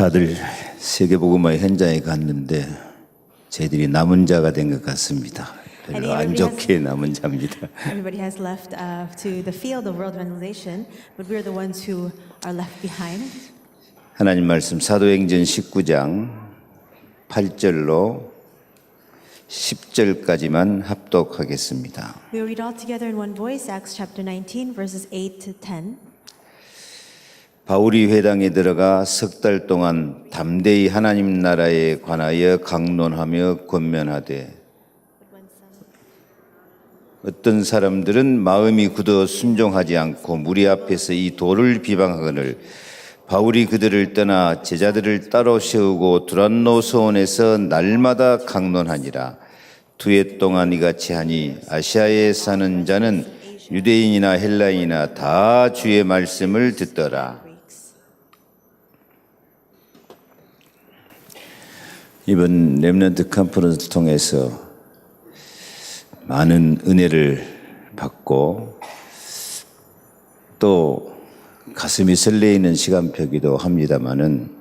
다들 세계복음화의 현장에 갔는데 저희들이 남은 자가 된 것 같습니다. 별로 안 좋게 남은 자입니다. Everybody has left to the field of world evangelization, but we're the ones who are left behind. 하나님 말씀 사도행전 19장 8절로 10절까지만 합독하겠습니다. We will read all together in one voice, Acts chapter 19, verses 8 to 10. 바울이 회당에 들어가 석 달 동안 담대히 하나님 나라에 관하여 강론하며 권면하되 어떤 사람들은 마음이 굳어 순종하지 않고 무리 앞에서 이 도를 비방하거늘 바울이 그들을 떠나 제자들을 따로 세우고 두란노 소원에서 날마다 강론하니라. 2해 동안 이같이 하니 아시아에 사는 자는 유대인이나 헬라인이나 다 주의 말씀을 듣더라. 이번 렘넌트 컨퍼런스를 통해서 많은 은혜를 받고 또 가슴이 설레이는 시간표기도 합니다마는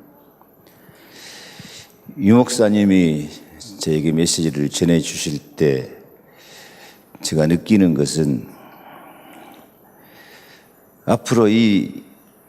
유 목사님이 저에게 메시지를 전해주실 때 제가 느끼는 것은 앞으로 이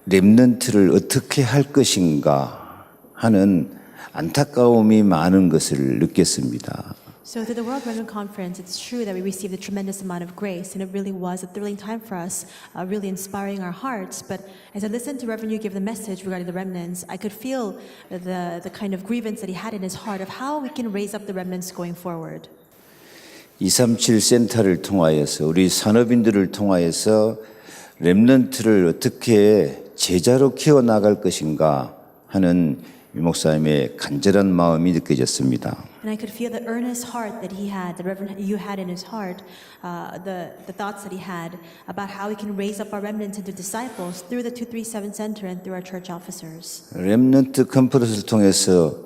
렘넌트를 어떻게 할 것인가 하는 안타까움이 많은 것을 느꼈습니다. So through the World Remnant Conference, it's true that we received a tremendous amount of grace, and it really was a thrilling time for us, really inspiring our hearts. But as I listened to Reverend Yu give the message regarding the remnants, I could feel the kind of grievance that he had in his heart of how we can raise up the remnants going forward. 237 센터를 통하여서 우리 산업인들을 통하여서 렘넌트를 어떻게 제자로 키워나갈 것인가 하는 유 목사님의 간절한 마음이 느껴졌습니다. And I could feel the earnest heart that he had, the Reverend Yu had in his heart, the thoughts that he had about how we can raise up our remnants into disciples through the 237 Center and through our church officers. 렘넌트 컨퍼런스를 통해서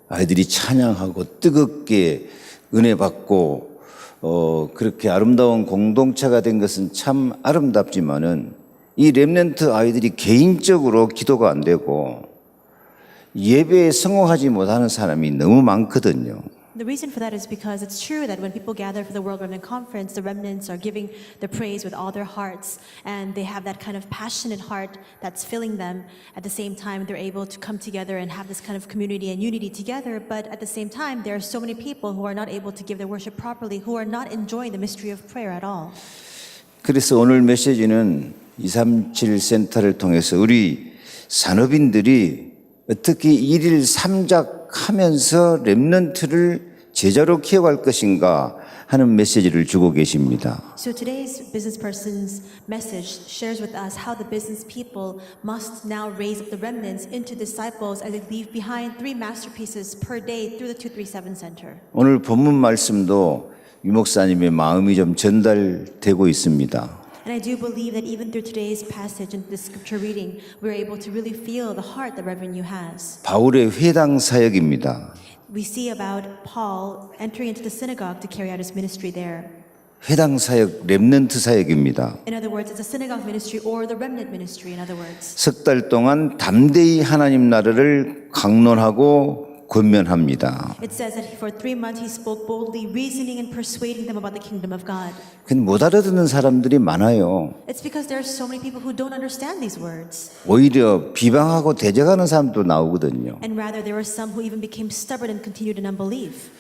아이들이 찬양하고 뜨겁게 은혜 받고 그렇게 아름다운 공동체가 된 것은 참 아름답지만은 이 렘넌트 아이들이 개인적으로 기도가 안 되고 예배에 성공하지 못하는 사람이 너무 많거든요. The reason for that is because it's true that when people gather for the World Remnant Conference, the remnants are giving the praise with all their hearts, and they have that kind of passionate heart that's filling them. At the same time, they're able to come together and have this kind of community and unity together, but at the same time, there are so many people who are not able to give their worship properly, who are not enjoying the mystery of prayer at all. 그래서 오늘 메시지는 237 센터를 통해서 우리 산업인들이 어떻게 일일 삼작하면서 렘넌트를 제자로 키워갈 것인가 하는 메시지를 주고 계십니다. So today's business person's message shares with us how the business people must now raise up the remnants into disciples as they leave behind 3 masterpieces per day through the 237 Center. 오늘 본문 말씀도 유 목사님의 마음이 좀 전달되고 있습니다. And I do believe that even through today's passage and the scripture reading, we're able to really feel the heart that Reverend Yu has. 바울의 회당 사역입니다. We see about Paul entering into the synagogue to carry out his ministry there. 회당 사역, 렘넌트 사역입니다. In other words, it's a synagogue ministry or the remnant ministry, in other words. 석 달 동안 담대히 하나님 나라를 강론하고 권면합니다. It says that for 3 months he spoke boldly, reasoning and persuading them about the kingdom of God. 근데 못 알아듣는 사람들이 많아요. It's because there are so many people who don't understand these words. 오히려 비방하고 대적하는 사람도 나오거든요. And rather, there were some who even became stubborn and continued in unbelief.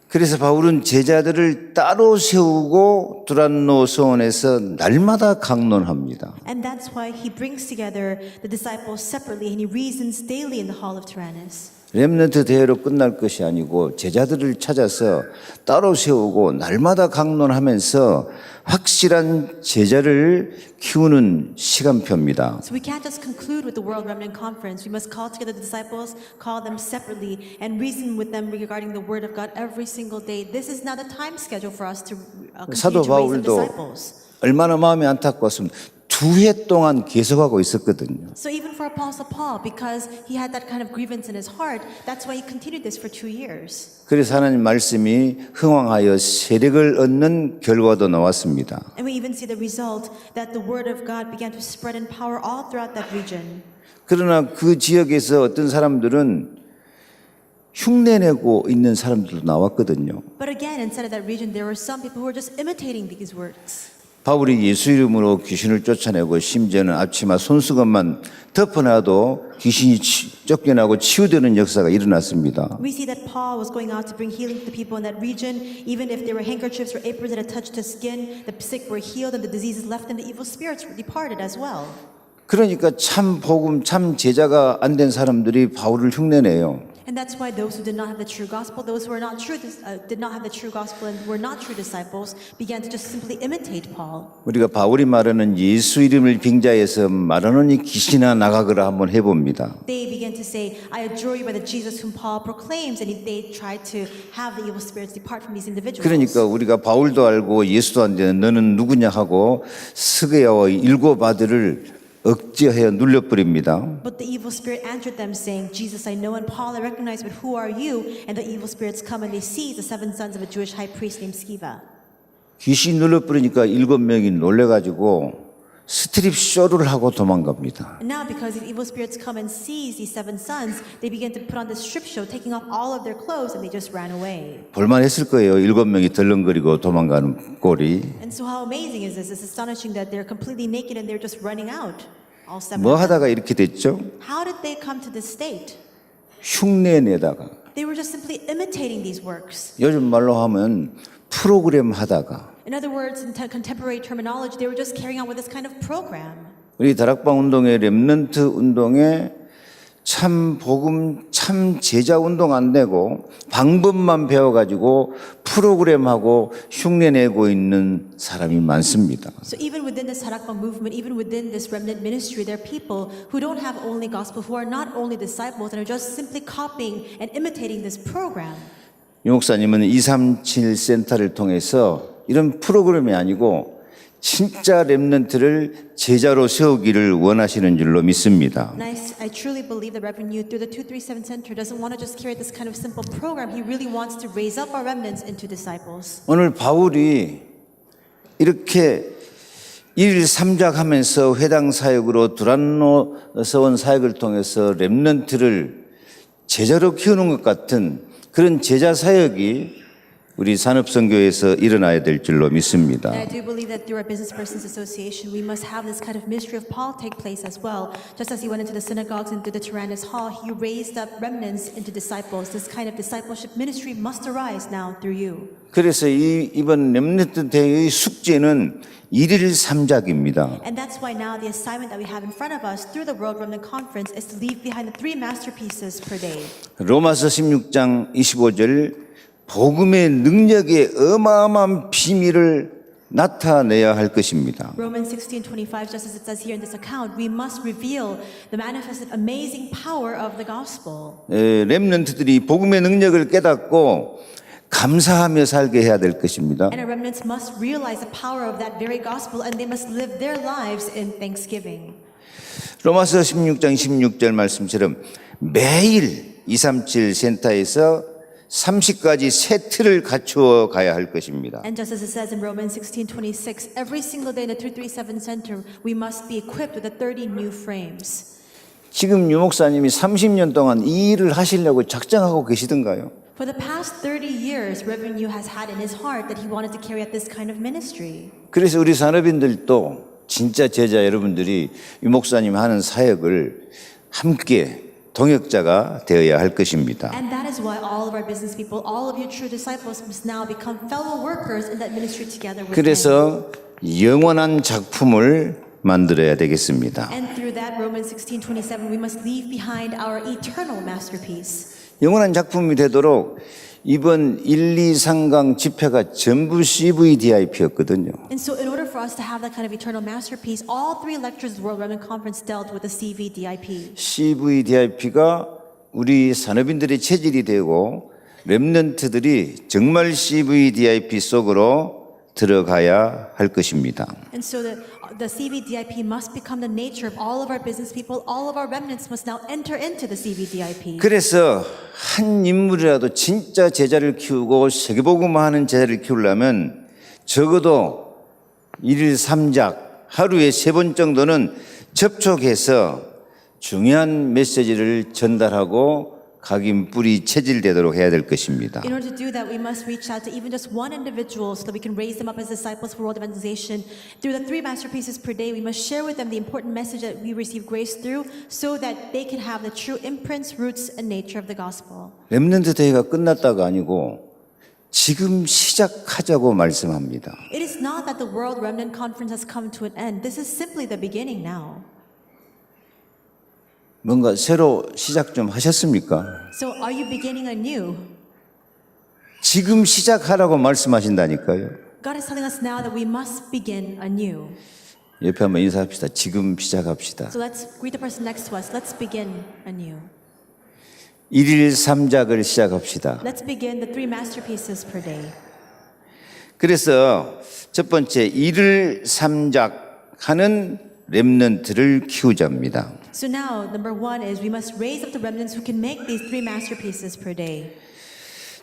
그래서 바울은 제자들을 따로 세우고 두란노 소원에서 날마다 강론합니다. And that's why he brings together the disciples separately and he reasons daily in the hall of Tyrannus. 렘넌트 대회로 끝날 것이 아니고 제자들을 찾아서 따로 세우고 날마다 강론하면서 확실한 제자를 키우는 시간표입니다. So we can't just conclude with the World Remnant Conference. We must call together the disciples, call them separately, and reason with them regarding the Word of God every single day. This is not a time schedule for us to continue 사도 to raise up 바울도 disciples. 얼마나 마음이 안타까웠으면 두 해 동안 계속하고 있었거든요. So even for Apostle Paul, because he had that kind of grievance in his heart, that's why he continued this for 2 years. 그래서 하나님 말씀이 흥왕하여 세력을 얻는 결과도 나왔습니다. And we even see the result that the word of God began to spread in power all throughout that region. 그러나 그 지역에서 어떤 사람들은 흉내내고 있는 사람들도 나왔거든요. But again, inside of that region, there were some people who were just imitating these words. 바울이 예수 이름으로 귀신을 쫓아내고 심지어는 앞치마 손수건만 덮어놔도 귀신이 쫓겨나고 치유되는 역사가 일어났습니다. We see that Paul was going out to bring healing to the people in that region. Even if there were handkerchiefs or aprons that had touched his skin, the sick were healed and the diseases left and the evil spirits departed as well. 그러니까 참 복음, 참 제자가 안 된 사람들이 바울을 흉내내요. And that's why those who did not have the true gospel, those who are not true, did not have the true gospel and were not true disciples, began to just simply imitate Paul. 우리가 바울이 말하는 예수 이름을 빙자해서 말하는 이 귀신아 나가거라 한번 해봅니다. They began to say, I adjure you by the Jesus whom Paul proclaims, and they tried to have the evil spirits depart from these individuals. 그러니까 우리가 바울도 알고 예수도 안 되는 너는 누구냐 하고 스가랴와 일곱 아들을 억제하여 눌려버립니다. But the evil spirit answered them, saying, Jesus I know, and Paul I recognize, but who are you? And the evil spirits come and they seize the 7 sons of a Jewish high priest named Sceva. 귀신 눌러버리니까 7명이 놀래가지고 스트립 쇼를 하고 도망갑니다. And now because the evil spirits come and seize these 7 sons, they begin to put on this strip show, taking off all of their clothes, and they just ran away. 볼만했을 거예요. 7명이 덜렁거리고 도망가는 꼴이. And so how amazing is this? It's astonishing that they're completely naked and they're just running out. All 7 뭐 of them. 하다가 이렇게 됐죠? How did they come to this state? 흉내내다가, They were just simply imitating these works. 요즘 말로 하면 프로그램 하다가. In other words, in contemporary terminology, they were just carrying on with this kind of program. 우리 다락방 운동의 렘넌트 운동에 참 복음, 참 제자 운동 안 되고 방법만 배워가지고 프로그램하고 흉내내고 있는 사람이 많습니다. So even within this Harakbang movement, even within this remnant ministry, there are people who don't have only gospel, who are not only disciples, and are just simply copying and imitating this program. 유 목사님은 237 센터를 통해서 이런 프로그램이 아니고 진짜 렘넌트를 제자로 세우기를 원하시는 줄로 믿습니다. And I truly believe that Reverend Yu, through the 237 Center, doesn't want to just carry this kind of simple program. He really wants to raise up our remnants into disciples. 오늘 바울이 이렇게 일일삼작하면서 회당 사역으로 두란노서원 사역을 통해서 렘넌트를 제자로 키우는 것 같은 그런 제자 사역이 우리 산업선교에서 일어나야 될 줄로 믿습니다. And I do believe that through our Business Persons Association, we must have this kind of ministry of Paul take place as well. Just as he went into the synagogues and through the Tyrannus Hall, he raised up remnants into disciples. This kind of discipleship ministry must arise now through you. 그래서 이번 렘넌트 대회의 숙제는 일일삼작입니다. And that's why now the assignment that we have in front of us through the World Remnant Conference is to leave behind the 3 masterpieces per day. 로마서 16장 25절 복음의 능력의 어마어마한 비밀을 나타내야 할 것입니다. Romans 16:25, just as it says here in this account, we must reveal the manifested amazing power of the gospel. 렘넌트들이 복음의 능력을 깨닫고 감사하며 살게 해야 될 것입니다. And our remnants must realize the power of that very gospel, and they must live their lives in thanksgiving. 로마서 16장 16절 말씀처럼 매일 237 센터에서 30가지 세트를 갖추어 가야 할 것입니다. And just as it says in Romans 16:26, every single day in the 337 Center, we must be equipped with the 30 new frames. 지금 유 목사님이 30년 동안 이 일을 하시려고 작정하고 계시던가요? For the past 30 years, Reverend Yu has had in his heart that he wanted to carry out this kind of ministry. 그래서 우리 산업인들도 진짜 제자 여러분들이 유 목사님 하는 사역을 함께 동역자가 되어야 할 것입니다. And that is why all of our business people, all of your true disciples must now become fellow workers in that ministry together with him. 그래서 영원한 작품을 만들어야 되겠습니다. And through that, Romans 16:27, we must leave behind our eternal masterpiece. 영원한 작품이 되도록 이번 1, 2, 3강 집회가 전부 CVDIP였거든요. And so in order for us to have that kind of eternal masterpiece, all 3 lectures of the World Remnant Conference dealt with the CVDIP. CVDIP가 우리 산업인들의 체질이 되고 렘넌트들이 정말 CVDIP 속으로 들어가야 할 것입니다. And so the CVDIP must become the nature of all of our business people. All of our remnants must now enter into the CVDIP. 그래서 한 인물이라도 진짜 제자를 키우고 세계복음화하는 제자를 키우려면 적어도 1일 3작 하루에 3번 정도는 접촉해서 중요한 메시지를 전달하고 각인 뿌리 체질되도록 해야 될 것입니다. In order to do that, we must reach out to even just one individual so that we can raise them up as disciples for world evangelization. Through the 3 masterpieces per day, we must share with them the important message that we receive grace through so that they can have the true imprints, roots, and nature of the gospel. 렘넌트 대회가 끝났다가 아니고 지금 시작하자고 말씀합니다. It is not that the World Remnant Conference has come to an end. This is simply the beginning now. 뭔가 새로 시작 좀 하셨습니까? So are you beginning anew? 지금 시작하라고 말씀하신다니까요. God is telling us now that we must begin anew. 옆에 한번 인사합시다. 지금 시작합시다. So let's greet the person next to us. Let's begin anew. 1일 3작을 시작합시다. Let's begin the 3 masterpieces per day. 그래서 첫 번째 1일 3작 하는 렘넌트를 키우자입니다. So now, number 1 is we must raise up the remnants who can make these 3 masterpieces per day.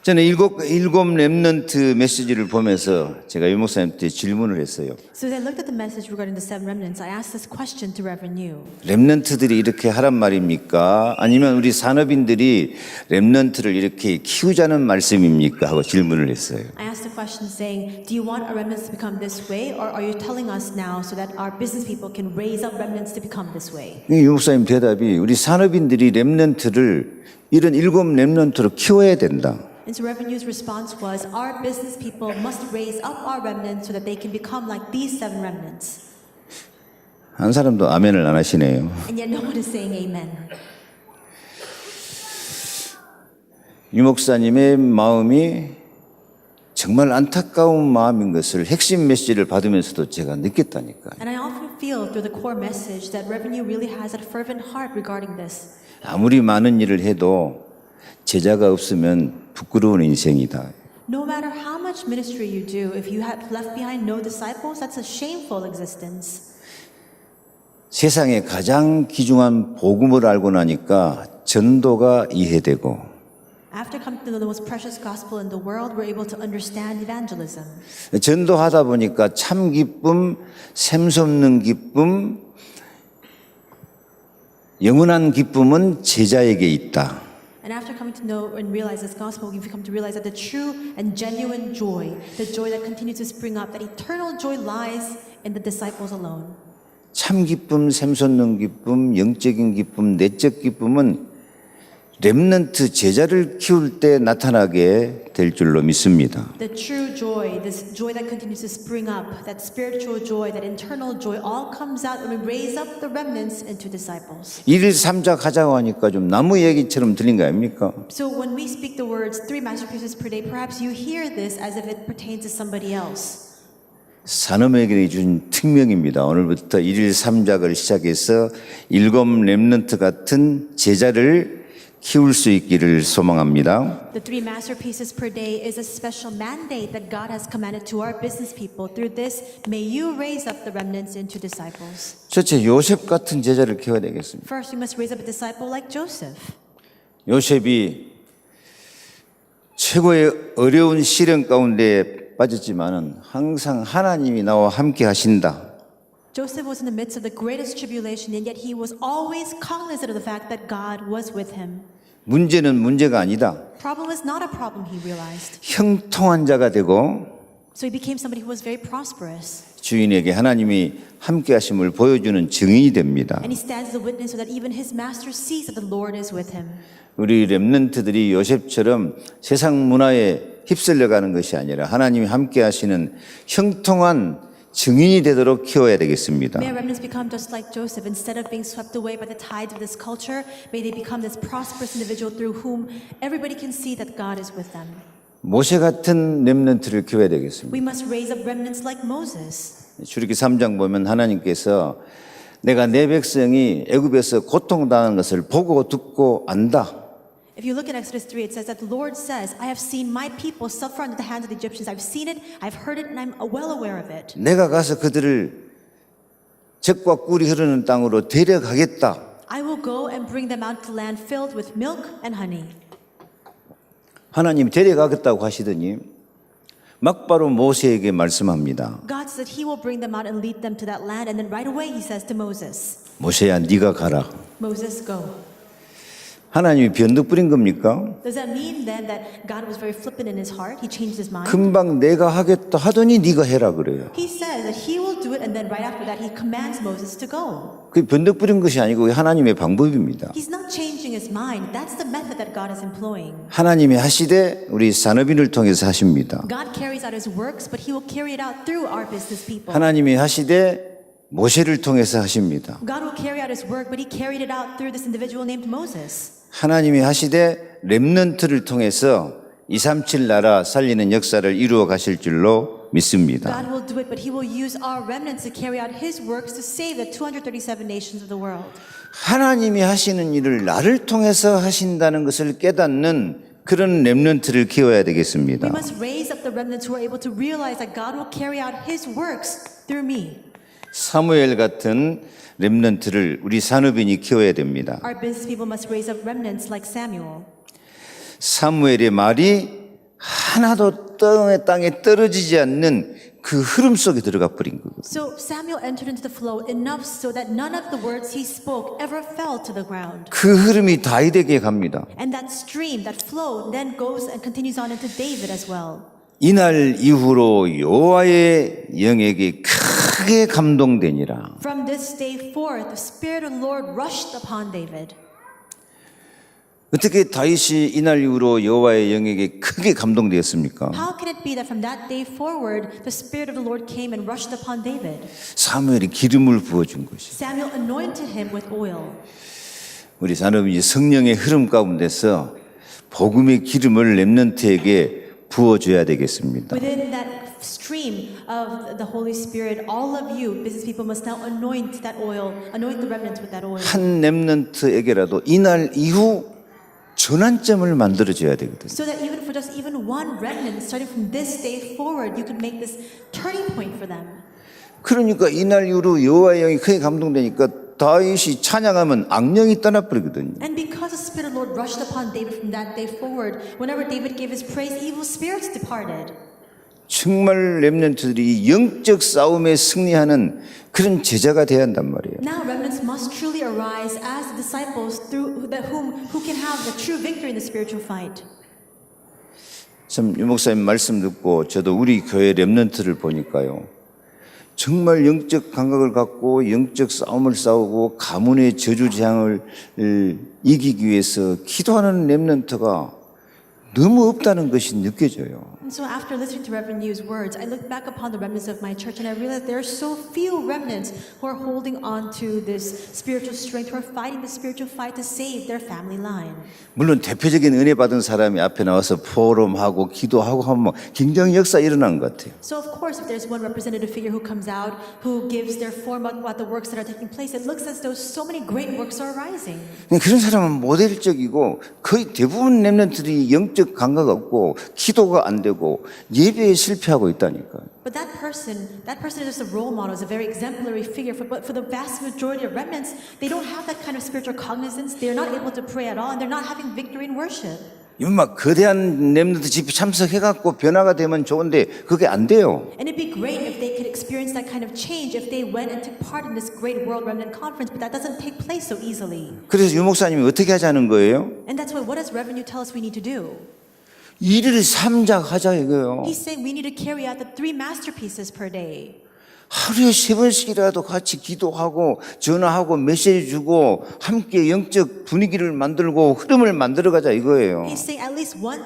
저는 일곱 렘넌트 메시지를 보면서 제가 유 목사님한테 질문을 했어요. So as I looked at the message regarding the 7 remnants, I asked this question to Reverend Yu. 렘넌트들이 이렇게 하란 말입니까? 아니면 우리 산업인들이 렘넌트를 이렇게 키우자는 말씀입니까? 하고 질문을 했어요. I asked the question saying, do you want our remnants to become this way, or are you telling us now so that our business people can raise up remnants to become this way? 유 목사님 대답이 우리 산업인들이 렘넌트를 이런 7 렘넌트로 키워야 된다. And so Reverend Yu's response was, our business people must raise up our remnants so that they can become like these 7 remnants. 한 사람도 아멘을 안 하시네요. And yet no one is saying amen. 유 목사님의 마음이 정말 안타까운 마음인 것을 핵심 메시지를 받으면서도 제가 느꼈다니까요. And I often feel through the core message that Reverend Yu really has that fervent heart regarding this. 아무리 많은 일을 해도 제자가 없으면 부끄러운 인생이다. No matter how much ministry you do, if you have left behind no disciples, that's a shameful existence. 세상에 가장 귀중한 복음을 알고 나니까 전도가 이해되고 After coming to know the most precious gospel in the world, we're able to understand evangelism. 전도하다 보니까 참 기쁨, 샘솟는 기쁨, 영원한 기쁨은 제자에게 있다. And after coming to know and realize this gospel, we've come to realize that the true and genuine joy, the joy that continues to spring up, that eternal joy lies in the disciples alone. 참 기쁨, 샘솟는 기쁨, 영적인 기쁨, 내적 기쁨은 렘넌트 제자를 키울 때 나타나게 될 줄로 믿습니다. The true joy, this joy that continues to spring up, that spiritual joy, that internal joy, all comes out when we raise up the remnants into disciples. 1일 3작 하자고 하니까 좀 나무 얘기처럼 들린 거 아닙니까? So when we speak the words 3 masterpieces per day, perhaps you hear this as if it pertains to somebody else. 산업에게 준 특명입니다. 오늘부터 1일 3작을 시작해서 7 렘넌트 같은 제자를 키울 수 있기를 소망합니다. The 3 masterpieces per day is a special mandate that God has commanded to our business people. Through this, may you raise up the remnants into disciples. 첫째, 요셉 같은 제자를 키워야 되겠습니다. First, we must raise up a disciple like Joseph. 요셉이 최고의 어려운 시련 가운데 빠졌지만은 항상 하나님이 나와 함께 하신다. Joseph was in the midst of the greatest tribulation, and yet he was always cognizant of the fact that God was with him. 문제는 문제가 아니다. Problem is not a problem, he realized. 형통한 자가 되고 So he became somebody who was very prosperous. 주인에게 하나님이 함께 하심을 보여주는 증인이 됩니다. And he stands as a witness so that even his master sees that the Lord is with him. 우리 렘넌트들이 요셉처럼 세상 문화에 휩쓸려가는 것이 아니라 하나님이 함께 하시는 형통한 증인이 되도록 키워야 되겠습니다. May our remnants become just like Joseph. Instead of being swept away by the tides of this culture, may they become this prosperous individual through whom everybody can see that God is with them. 모세 같은 렘넌트를 키워야 되겠습니다. We must raise up remnants like Moses. 출애굽기 3장 보면 하나님께서 내가 내 백성이 애굽에서 고통당하는 것을 보고 듣고 안다. If you look in Exodus 3, it says that the Lord says, I have seen my people suffer under the hands of the Egyptians. I've seen it, I've heard it, and I'm well aware of it. 내가 가서 그들을 젖과 꿀이 흐르는 땅으로 데려가겠다. I will go and bring them out to land filled with milk and honey. 하나님 데려가겠다고 하시더니 막바로 모세에게 말씀합니다. God said He will bring them out and lead them to that land, and then right away He says to Moses, 모세야 네가 가라. Moses, go. 하나님이 변덕 부린 겁니까? Does that mean then that God was very flippant in His heart? He changed His mind? 금방 내가 하겠다 하더니 네가 해라 그래요. He says that He will do it, and then right after that He commands Moses to go. 그 변덕 부린 것이 아니고 하나님의 방법입니다. He's not changing His mind. That's the method that God is employing. 하나님이 하시되 우리 산업인을 통해서 하십니다. God carries out His works, but He will carry it out through our business people. 하나님이 하시되 모세를 통해서 하십니다. God will carry out His work, but He carried it out through this individual named Moses. 하나님이 하시되 렘넌트를 통해서 237 나라 살리는 역사를 이루어 가실 줄로 믿습니다. God will do it, but He will use our remnants to carry out His works to save the 237 nations of the world. 하나님이 하시는 일을 나를 통해서 하신다는 것을 깨닫는 그런 렘넌트를 키워야 되겠습니다. We must raise up the remnants who are able to realize that God will carry out His works through me. 사무엘 같은 렘넌트를 우리 산업인이 키워야 됩니다. Our business people must raise up remnants like Samuel. 사무엘의 말이 하나도 땅에 떨어지지 않는 그 흐름 속에 들어가 버린 거거든요. So Samuel entered into the flow enough so that none of the words he spoke ever fell to the ground. 그 흐름이 다윗에게 갑니다. And that stream, that flow, then goes and continues on into David as well. 이날 이후로 여호와의 영에게 크게 감동되니라. From this day forth, the Spirit of the Lord rushed upon David. 어떻게 다윗이 이날 이후로 여호와의 영에게 크게 감동되었습니까? How can it be that from that day forward, the Spirit of the Lord came and rushed upon David? 사무엘이 기름을 부어준 것이. Samuel anointed him with oil. 우리 산업이 성령의 흐름 가운데서 복음의 기름을 렘넌트에게 부어줘야 되겠습니다. Within that stream of the Holy Spirit, all of you, business people, must now anoint that oil, anoint the remnants with that oil. 한 렘넌트에게라도 이날 이후 전환점을 만들어줘야 되거든요. So that even for just even one remnant, starting from this day forward, you could make this turning point for them. 그러니까 이날 이후로 여호와의 영이 크게 감동되니까 다윗이 찬양하면 악령이 떠나버리거든요. And because the Spirit of the Lord rushed upon David from that day forward, whenever David gave his praise, evil spirits departed. 정말 렘넌트들이 영적 싸움에 승리하는 그런 제자가 돼야 한단 말이에요. Now remnants must truly arise as disciples through who can have the true victory in the spiritual fight. 참 유 목사님 말씀 듣고 저도 우리 교회 렘넌트를 보니까요. 정말 영적 감각을 갖고 영적 싸움을 싸우고 가문의 저주재앙을 이기기 위해서 기도하는 렘넌트가 너무 없다는 것이 느껴져요. And so after listening to Reverend Yu's words, I looked back upon the remnants of my church and I realized there are so few remnants who are holding on to this spiritual strength, who are fighting the spiritual fight to save their family line. 물론 대표적인 은혜 받은 사람이 앞에 나와서 포럼하고 기도하고 하면 굉장히 역사 일어난 것 같아요. So of course, if there's one representative figure who comes out, who gives their form about the works that are taking place, it looks as though so many great works are arising. 그런 사람은 모델적이고 거의 대부분 렘넌트들이 영적 감각 없고 기도가 안 되고 예배에 실패하고 있다니까요. But that person is just a role model, is a very exemplary figure. But for the vast majority of remnants, they don't have that kind of spiritual cognizance. They're not able to pray at all, and they're not having victory in worship. 막 거대한 렘넌트 집회 참석해갖고 변화가 되면 좋은데 그게 안 돼요. And it'd be great if they could experience that kind of change if they went and took part in this great World Remnant Conference, but that doesn't take place so easily. 그래서 유 목사님이 어떻게 하자는 거예요? And that's why, what does Revenue tell us we need to do? 일을 삼작하자 이거요. He's saying we need to carry out the 3 masterpieces per day. 하루에 3번씩이라도 같이 기도하고 전화하고 메시지 주고 함께 영적 분위기를 만들고 흐름을 만들어가자 이거예요. He's saying at least 3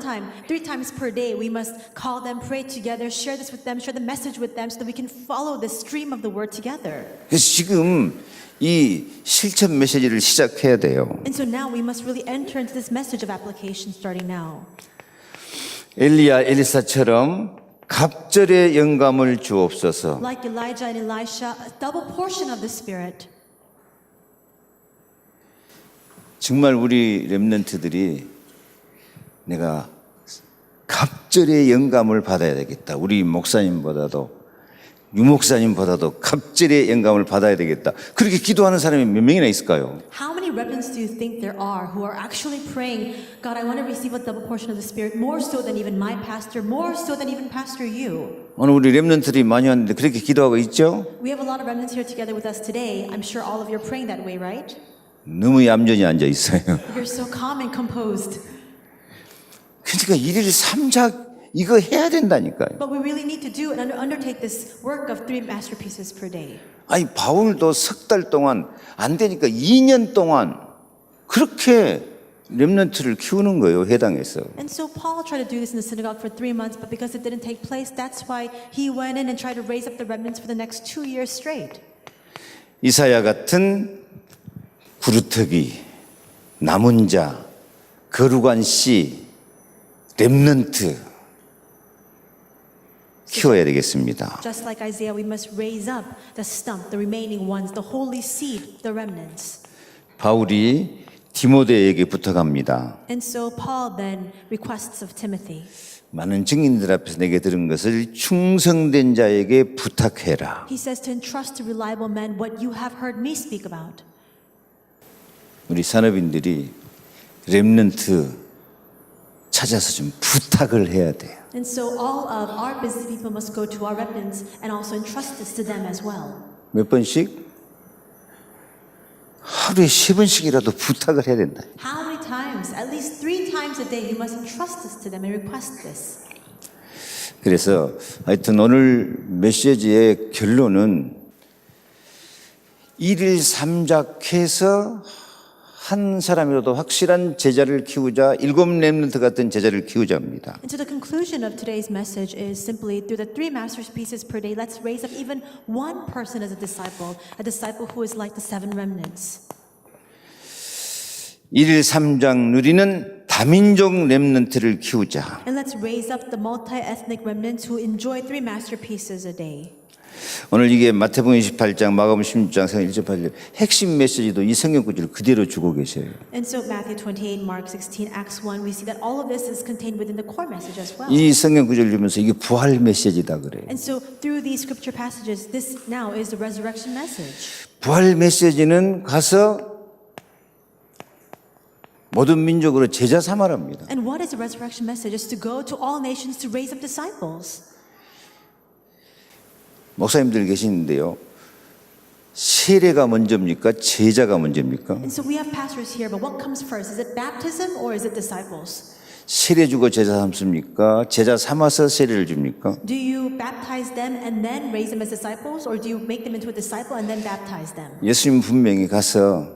times per day, we must call them, pray together, share this with them, share the message with them, so that we can follow the stream of the word together. 그래서 지금 이 실천 메시지를 시작해야 돼요. And so now we must really enter into this message of application starting now. 엘리야 엘리사처럼 갑절의 영감을 주옵소서. Like Elijah and Elisha, a double portion of the Spirit. 정말 우리 렘넌트들이 내가 갑절의 영감을 받아야 되겠다. 우리 목사님보다도 유목사님보다도 갑절의 영감을 받아야 되겠다. 그렇게 기도하는 사람이 몇 명이나 있을까요? How many remnants do you think there are who are actually praying, God, I want to receive a double portion of the Spirit, more so than even my pastor, more so than even Pastor you? 오늘 우리 렘넌트들이 많이 왔는데 그렇게 기도하고 있죠? We have a lot of remnants here together with us today. I'm sure all of you are praying that way, right? 너무 얌전히 앉아 있어요. You're so calm and composed. 그러니까 일일 삼작 이거 해야 된다니까요. But we really need to do and undertake this work of 3 masterpieces per day. 아니 바울도 석 달 동안 안 되니까 2년 동안 그렇게 렘넌트를 키우는 거예요, 회당에서. And so Paul tried to do this in the synagogue for 3 months, but because it didn't take place, that's why he went in and tried to raise up the remnants for the next 2 years straight. 이사야 같은 구루터기, 남은 자, 거룩한 씨, 렘넌트 키워야 되겠습니다. Just like Isaiah, we must raise up the stump, the remaining ones, the holy seed, the remnants. 바울이 디모데에게 부탁합니다. And so Paul then requests of Timothy, 많은 증인들 앞에서 내게 들은 것을 충성된 자에게 부탁해라. he says to entrust to reliable men what you have heard me speak about. 우리 산업인들이 렘넌트 찾아서 좀 부탁을 해야 돼요. And so all of our business people must go to our remnants and also entrust this to them as well. 몇 번씩? 하루에 10번씩이라도 부탁을 해야 된다. How many times? At least 3 times a day you must entrust this to them and request this. 그래서 하여튼 오늘 메시지의 결론은 1일 3작해서 한 사람이라도 확실한 제자를 키우자, 7 렘넌트 같은 제자를 키우자입니다. And so the conclusion of today's message is simply through the 3 masterpieces per day, let's raise up even one person as a disciple who is like the 7 remnants. 1일 3작 누리는 다민족 렘넌트를 키우자. And let's raise up the multi-ethnic remnants who enjoy 3 masterpieces a day. 오늘 이게 마태복음 28장, 마가복음 16장, 성경 1절 8절 핵심 메시지도 이 성경 구절을 그대로 주고 계세요. And so Matthew 28, Mark 16, Acts 1, we see that all of this is contained within the core message as well. 이 성경 구절을 주면서 이게 부활 메시지다 그래요. And so through these scripture passages, this now is the resurrection message. 부활 메시지는 가서 모든 민족으로 제자 삼아랍니다. And what is the resurrection message? Is to go to all nations to raise up disciples. 목사님들 계시는데요. 세례가 먼저입니까? 제자가 먼저입니까? And so we have pastors here, but what comes first? Is it baptism or is it disciples? 세례 주고 제자 삼습니까? 제자 삼아서 세례를 줍니까? Do you baptize them and then raise them as disciples, or do you make them into a disciple and then baptize them? 예수님 분명히 가서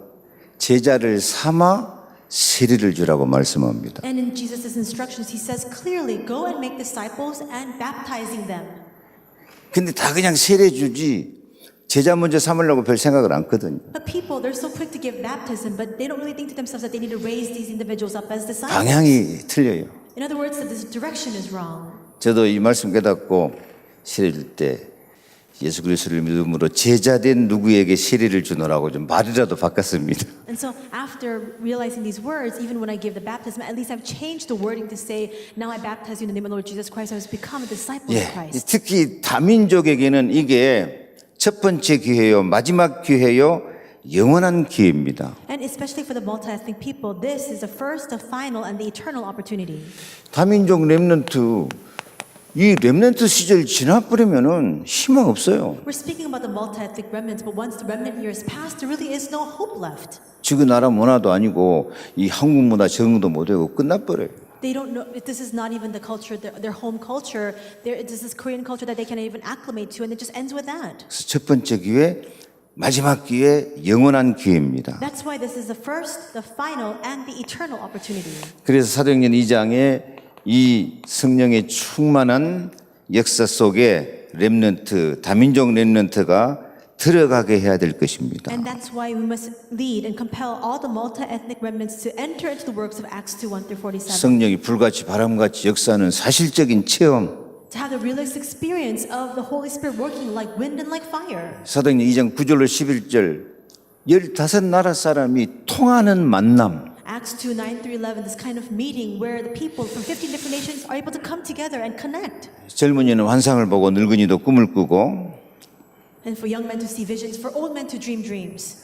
제자를 삼아 세례를 주라고 말씀합니다. And in Jesus' instructions, he says clearly, go and make disciples and baptizing them. 근데 다 그냥 세례 주지 제자 먼저 삼으려고 별 생각을 안 거든요. But people, they're so quick to give baptism, but they don't really think to themselves that they need to raise these individuals up as disciples. 방향이 틀려요. In other words, that this direction is wrong. 저도 이 말씀 깨닫고 세례 줄 때 예수 그리스도를 믿음으로 제자된 누구에게 세례를 주노라고 좀 말이라도 바꿨습니다. And so after realizing these words, even when I give the baptism, at least I've changed the wording to say, now I baptize you in the name of the Lord Jesus Christ. I was become a disciple of Christ. 특히 다민족에게는 이게 첫 번째 기회요, 마지막 기회요, 영원한 기회입니다. And especially for the multi-ethnic people, this is the first, the final, and the eternal opportunity. 다민족 렘넌트 이 렘넌트 시절 지나버리면은 희망 없어요. We're speaking about the multi-ethnic remnants, but once the remnant years pass, there really is no hope left. 지금 나라 문화도 아니고 이 한국 문화 적응도 못하고 끝나버려요. They don't know, this is not even the culture, their home culture. This is Korean culture that they can't even acclimate to, and it just ends with that. 그래서 첫 번째 기회, 마지막 기회, 영원한 기회입니다. That's why this is the first, the final, and the eternal opportunity. 그래서 사도행전 2장에 이 성령의 충만한 역사 속에 렘넌트, 다민족 렘넌트가 들어가게 해야 될 것입니다. And that's why we must lead and compel all the multi-ethnic remnants to enter into the works of Acts 2:1-47. 성령이 불같이 바람같이 역사하는 사실적인 체험. To have the realist experience of the Holy Spirit working like wind and like fire. 사도행전 2장 9절로 11절 15나라 사람이 통하는 만남. Acts Acts 2, 9 through 11, this kind of meeting where the people from 15 different nations are able to come together and connect. 젊은이는 환상을 보고 늙은이도 꿈을 꾸고 And for young men to see visions, for old men to dream dreams.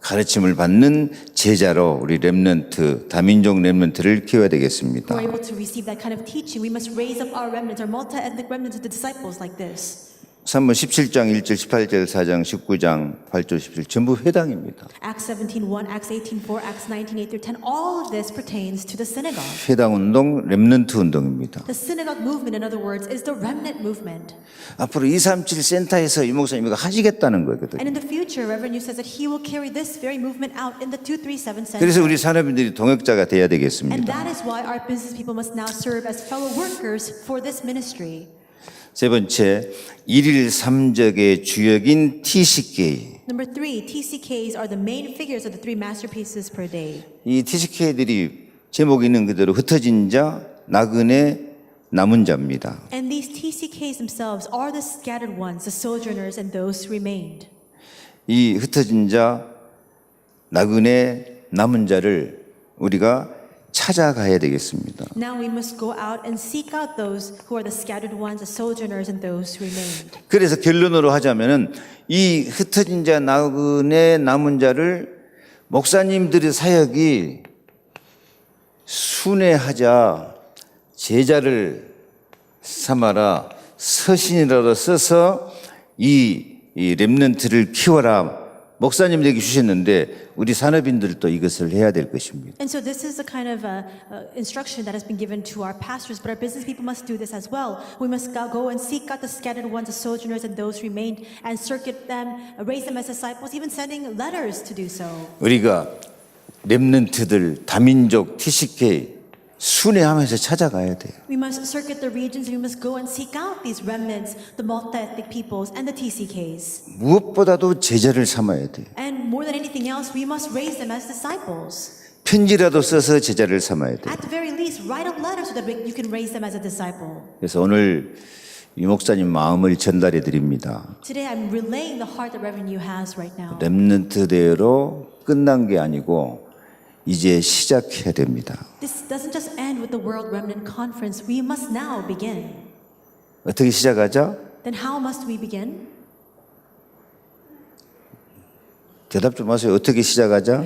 가르침을 받는 제자로 우리 렘넌트, 다민족 렘넌트를 키워야 되겠습니다. Who are able to receive that kind of teaching, we must raise up our remnants, our multi-ethnic remnants of the disciples like this. 3번 17장 1절 18절 4장 19장 8절 17 전부 회당입니다. Acts 17:1, Acts 18:4, Acts 19:8 through 10, all of this pertains to the synagogue. 회당 운동, 렘넌트 운동입니다. The synagogue movement, in other words, is the remnant movement. 앞으로 237 센터에서 이 목사님 이거 하시겠다는 거거든요. And in the future, Reverend Yu says that he will carry this very movement out in the 237 center. 그래서 우리 산업인들이 동역자가 돼야 And 되겠습니다. that is why our business people must now serve as fellow workers for this ministry. 세 번째, 일일 삼적의 주역인 TCK. Number 3, TCKs are the main figures of the 3 masterpieces per day. 이 TCK들이 제목 있는 그대로 흩어진 자, 나그네, 남은 자입니다. And these TCKs themselves are the scattered ones, the sojourners and those who remained. 이 흩어진 자, 나그네, 남은 자를 우리가 찾아가야 되겠습니다. Now we must go out and seek out those who are the scattered ones, the sojourners and those who remained. 그래서 결론으로 하자면은 이 흩어진 자, 나그네, 남은 자를 목사님들의 사역이 순회하자, 제자를 삼아라, 서신이라도 써서 이 렘넌트를 키워라. 목사님들에게 주셨는데 우리 산업인들도 이것을 해야 될 것입니다. And so this is the kind of instruction that has been given to our pastors, but our business people must do this as well. We must go and seek out the scattered ones, the sojourners and those who remained, and circuit them, raise them as disciples, even sending letters to do so. 우리가 렘넌트들, 다민족, TCK 순회하면서 찾아가야 돼요. We must circuit the regions, and we must go and seek out these remnants, the multi-ethnic peoples and the TCKs. 무엇보다도 제자를 삼아야 돼요. And more than anything else, we must raise them as disciples. 편지라도 써서 제자를 삼아야 돼요. At the very least, write a letter so that you can raise them as a disciple. 그래서 오늘 이 목사님 마음을 전달해 드립니다. Today, I'm relaying the heart that Reverend Yu has right now. 렘넌트대로 끝난 게 아니고 이제 시작해야 됩니다. This doesn't just end with the World Remnant Conference. We must now begin. 어떻게 시작하죠? Then how must we begin? 대답 좀 하세요. 어떻게 시작하죠?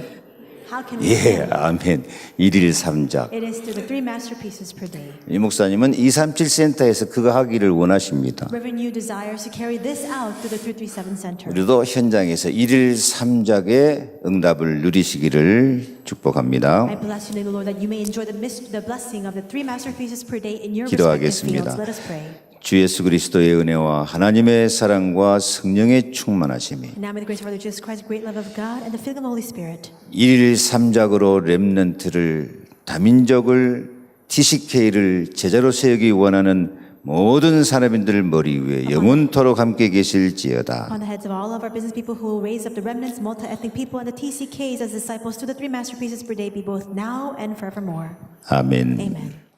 How can we 예, begin? 아멘. 일일 삼작. It is through the 3 masterpieces per day. 이 목사님은 237 센터에서 그거 하기를 원하십니다. Reverend Yu desires to carry this out through the 337 Center. 우리도 현장에서 일일 삼작의 응답을 누리시기를 축복합니다. I bless you in the Lord that you may enjoy the blessing of the 3 masterpieces per day in your 기도하겠습니다. respective fields. Let us pray. 주 예수 그리스도의 은혜와 하나님의 사랑과 성령의 충만하심이 And now may the grace of our Lord Jesus Christ, the great love of God, and the filling of the Holy Spirit 일일 삼작으로 렘넌트를 다민족을 TCK를 제자로 세우기 원하는 모든 산업인들 머리 위에 영원토록 함께 계실지어다. on the heads of all of our business people who will raise up the remnants, multi-ethnic people, and the TCKs as disciples to the 3 masterpieces per day be both now and forevermore. 아멘. Amen.